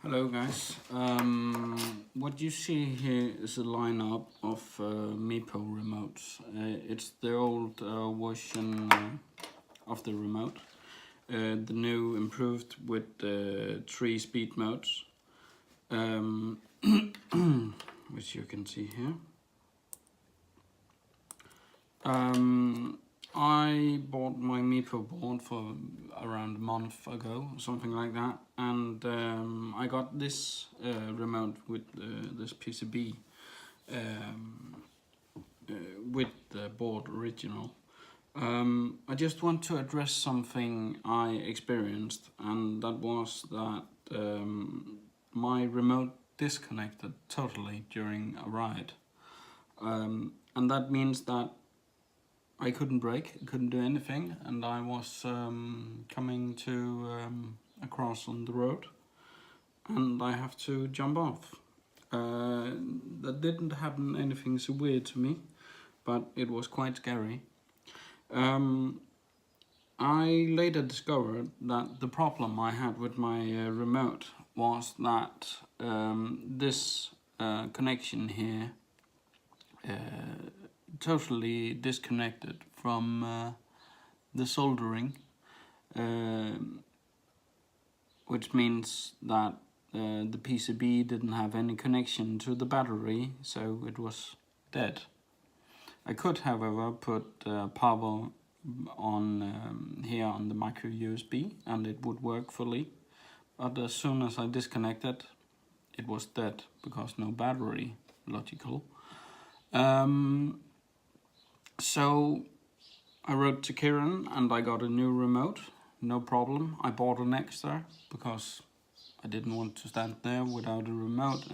Hello guys, what you see here is a lineup of Meepo remotes. It's the old version of the remote, the new improved with 3 speed modes, which you can see here. I bought my Meepo board for around a month ago, something like that, and I got this remote with this PCB with the board original. I just want to address something I experienced, and that was that my remote disconnected totally during a ride, and that means that I couldn't brake, couldn't do anything, and I was coming to across on the road, and I have to jump off. That didn't happen anything so weird to me, but it was quite scary. I later discovered that the problem I had with my remote was that this connection here totally disconnected from the soldering, which means that the PCB didn't have any connection to the battery, so it was dead. I could, however, put power on here on the micro USB and it would work fully, but as soon as I disconnected, it was dead because no battery, logical. So I wrote to Kieran and I got a new remote, no problem. I bought an extra because I didn't want to stand there without a remote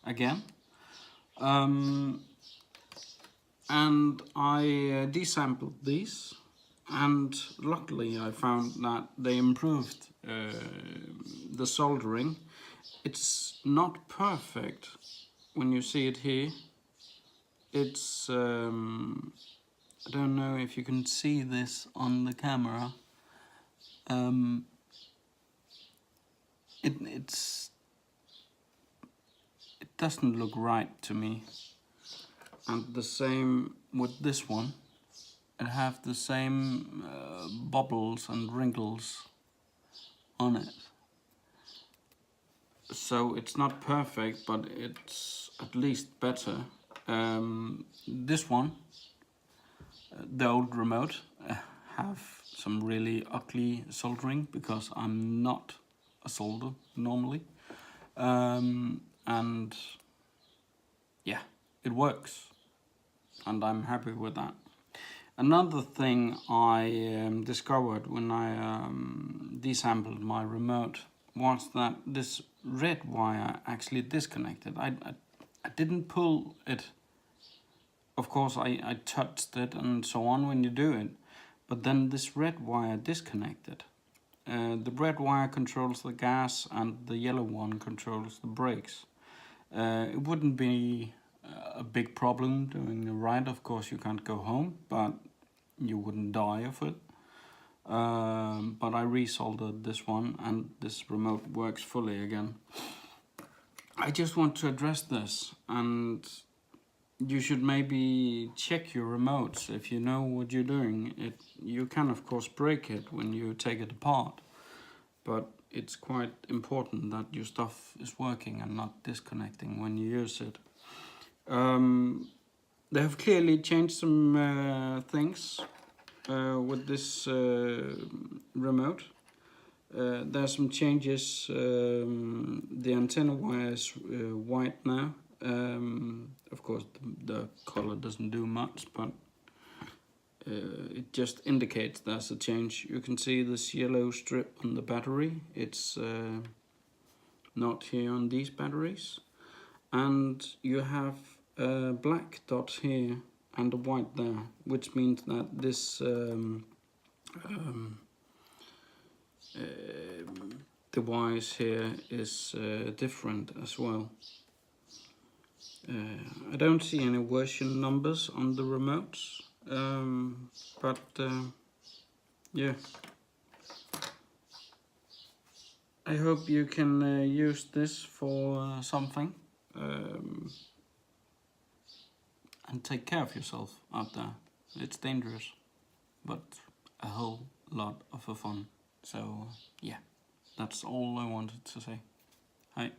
again. And I desampled these, and luckily I found that they improved the soldering. It's not perfect when you see it here. It's I don't know if you can see this on the camera. It doesn't look right to me. And the same with this one. It have the same bubbles and wrinkles on it. So it's not perfect, but it's at least better. This one, the old remote, have some really ugly soldering because I'm not a solder normally. And yeah, it works. And I'm happy with that. Another thing I discovered when I desampled my remote was that this red wire actually disconnected. I didn't pull it. Of course, I touched it and so on when you do it, but then this red wire disconnected. The red wire controls the gas and the yellow one controls the brakes. It wouldn't be a big problem doing a ride. Of course, you can't go home, but you wouldn't die of it. But I resoldered this one and this remote works fully again. I just want to address this, and you should maybe check your remotes if you know what you're doing. You can of course break it when you take it apart, but it's quite important that your stuff is working and not disconnecting when you use it. They have clearly changed some things with this remote. There's some changes. The antenna wire is white now. Of course, the color doesn't do much, but it just indicates there's a change. You can see this yellow strip on the battery. It's not here on these batteries. And you have a black dot here and a white there, which means that this the wires here is different as well. I don't see any version numbers on the remotes, but yeah. I hope you can use this for something. And take care of yourself out there. It's dangerous, but a whole lot of fun. So yeah, that's all I wanted to say. Hi.